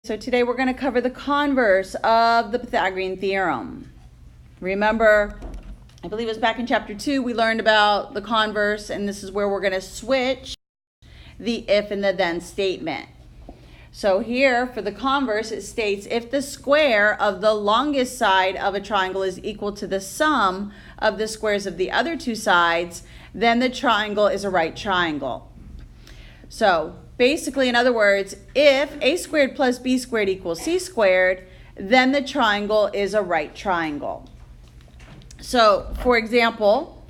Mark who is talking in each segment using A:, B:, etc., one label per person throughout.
A: So today we're going to cover the converse of the Pythagorean theorem. Remember, I believe it was back in chapter 2 we learned about the converse, and this is where we're going to switch the if and the then statement. So here for the converse it states if the square of the longest side of a triangle is equal to the sum of the squares of the other two sides, then the triangle is a right triangle. So basically, in other words, if a squared plus b squared equals c squared, then the triangle is a right triangle. So, for example,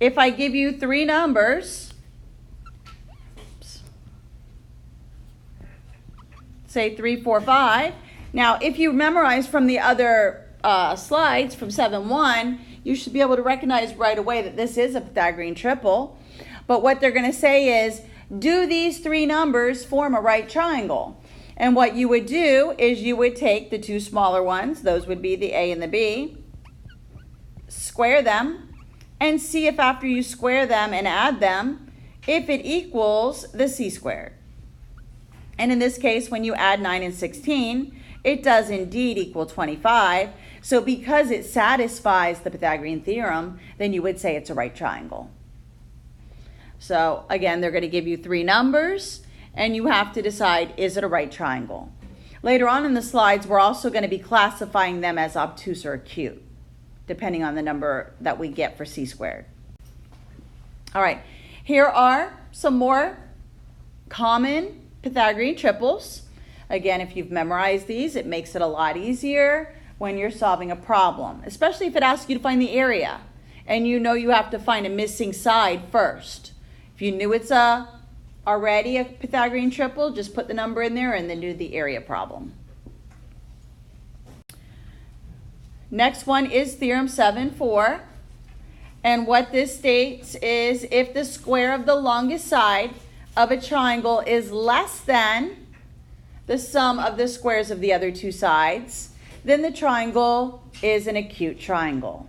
A: if I give you three numbers, say 3, 4, 5. Now, if you memorize from the other slides from 7-1, you should be able to recognize right away that this is a Pythagorean triple. But what they're going to say is, do these three numbers form a right triangle? And what you would do is you would take the two smaller ones, those would be the a and the b, square them, and see if after you square them and add them, if it equals the c squared. And in this case, when you add 9 and 16, it does indeed equal 25. So because it satisfies the Pythagorean theorem, then you would say it's a right triangle. So again, they're going to give you three numbers, and you have to decide, is it a right triangle? Later on in the slides, we're also going to be classifying them as obtuse or acute, depending on the number that we get for c squared. All right, here are some more common Pythagorean triples. Again, if you've memorized these, it makes it a lot easier when you're solving a problem, especially if it asks you to find the area, and you know you have to find a missing side first. If you knew it's already a Pythagorean triple, just put the number in there and then do the area problem. Next one is Theorem 7-4. And what this states is if the square of the longest side of a triangle is less than the sum of the squares of the other two sides, then the triangle is an acute triangle.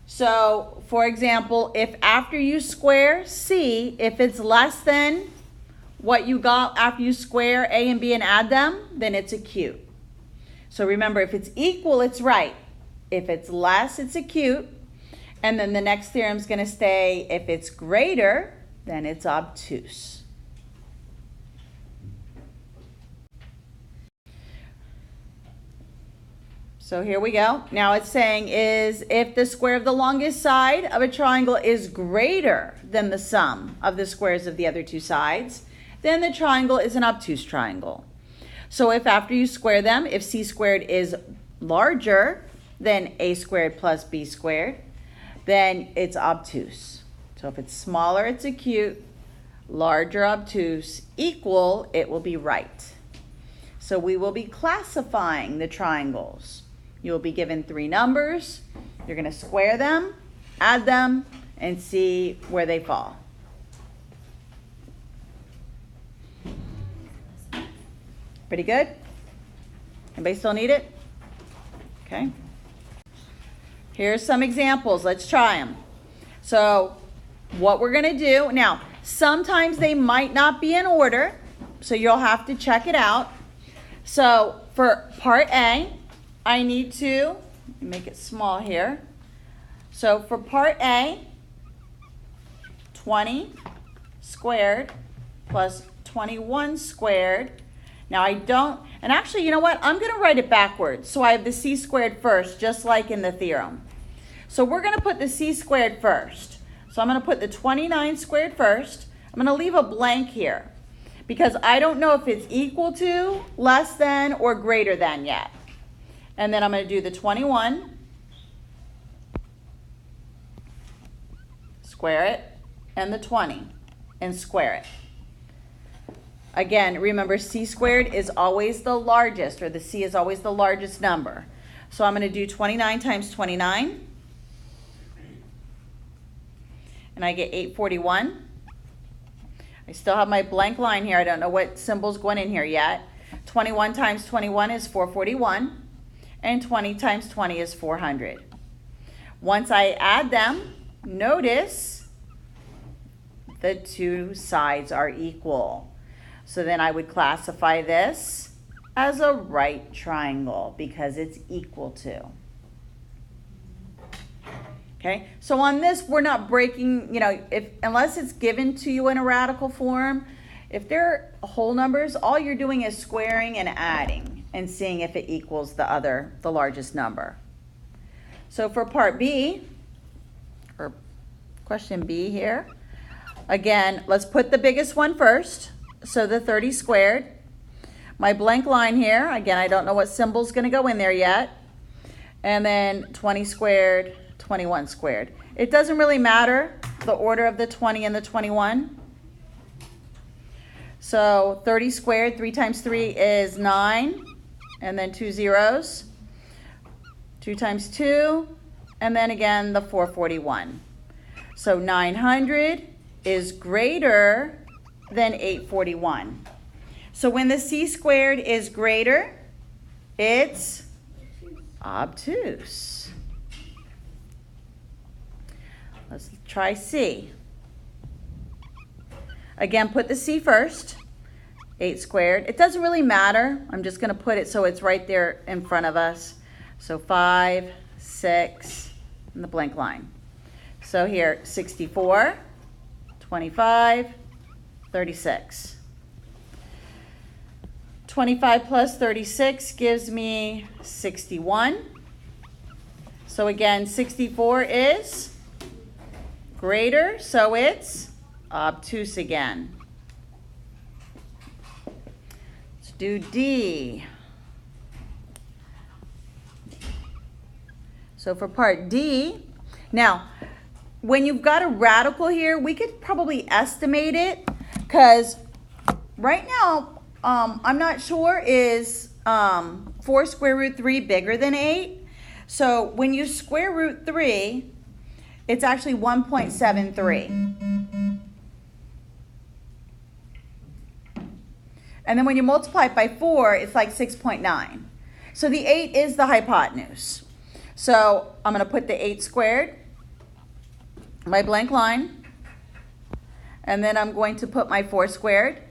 A: So, for example, if after you square C, if it's less than what you got after you square A and B and add them, then it's acute. So remember, if it's equal, it's right. If it's less, it's acute. And then the next theorem is going to say if it's greater, then it's obtuse. So here we go. Now it's saying is if the square of the longest side of a triangle is greater than the sum of the squares of the other two sides, then the triangle is an obtuse triangle. So if after you square them, if c squared is larger than a squared plus b squared, then it's obtuse. So if it's smaller, it's acute, larger, obtuse, equal, it will be right. So we will be classifying the triangles. You'll be given three numbers. You're going to square them, add them, and see where they fall. Pretty good? Anybody still need it? Okay. Here's some examples. Let's try them. So what we're going to do, now, sometimes they might not be in order, so you'll have to check it out. So for part A, I need to make it small here. So for part A, 20 squared plus 21 squared. Now I don't, and actually, you know what? I'm going to write it backwards. So I have the c squared first, just like in the theorem. So we're going to put the c squared first. So I'm going to put the 29 squared first. I'm going to leave a blank here because I don't know if it's equal to, less than, or greater than yet. And then I'm going to do the 21, square it, and the 20, and square it. Again, remember c squared is always the largest, or the c is always the largest number. So I'm going to do 29 times 29, and I get 841. I still have my blank line here. I don't know what symbol's going in here yet. 21 times 21 is 441. And 20 times 20 is 400. Once I add them, notice the two sides are equal. So then I would classify this as a right triangle because it's equal to. Okay, so on this, we're not breaking, unless it's given to you in a radical form, if they're whole numbers, all you're doing is squaring and adding and seeing if it equals the largest number. So for part B, or question B here, again, let's put the biggest one first. So the 30 squared. My blank line here, again, I don't know what symbol's going to go in there yet. And then 20 squared, 21 squared. It doesn't really matter the order of the 20 and the 21. So 30 squared, 3 times 3 is 9, and then 2 zeros. 2 times 2, and then again the 441. So 900 is greater than 841. So when the c squared is greater, it's obtuse. Let's try C. Again, put the C first. 8 squared. It doesn't really matter. I'm just going to put it so it's right there in front of us. So 5, 6, and the blank line. So here, 64, 25, 36. 25 plus 36 gives me 61. So again, 64 is greater, so it's obtuse again. Let's do D. So for part D, now, when you've got a radical here, we could probably estimate it, because right now, I'm not sure, is 4 square root 3 bigger than 8? So when you square root 3, it's actually 1.73. And then when you multiply it by 4, it's like 6.9. So the 8 is the hypotenuse. So I'm going to put the 8 squared, my blank line, and then I'm going to put my 4 squared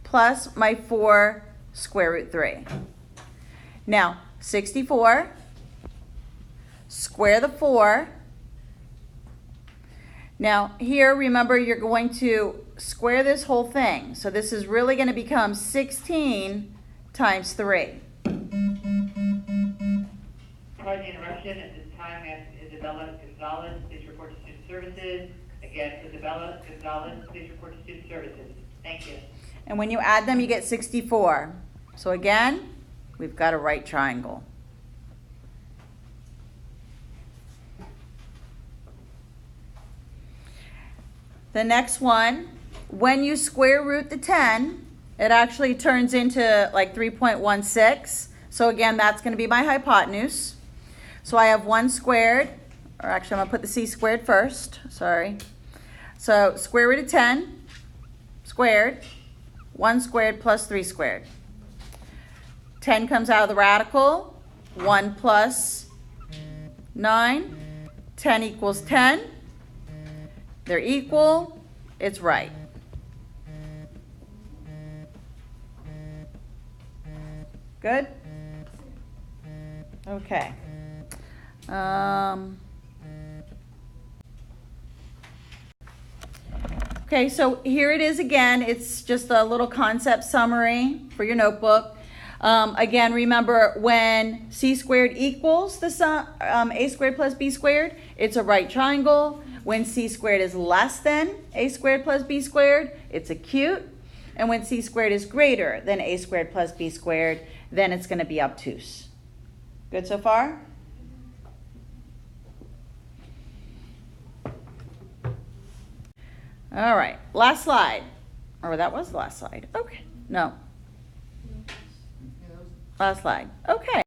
A: plus my 4 square root 3. Now, 64, square the 4. Now, here, remember, you're going to square this whole thing. So this is really going to become 16 times 3.
B: Pardon the interruption. At this time, I ask Isabella Gonzalez, please report to Student Services. Again, Isabella Gonzalez, please report to Student Services. Thank you.
A: And when you add them, you get 64. So again, we've got a right triangle. The next one, when you square root the 10, it actually turns into like 3.16. So again, that's going to be my hypotenuse. So I have 1 squared, or actually I'm going to put the c squared first, sorry. So square root of 10 squared, 1 squared plus 3 squared. 10 comes out of the radical, 1 plus 9, 10 equals 10. They're equal, it's right. Good? Okay. Okay, so here it is again. It's just a little concept summary for your notebook. Again, remember when c squared equals the sum, a squared plus b squared, it's a right triangle. When c squared is less than a squared plus b squared, it's acute. And when c squared is greater than a squared plus b squared, then it's going to be obtuse. Good so far? All right, last slide. Or that was the last slide. Okay, no. Last slide. Okay.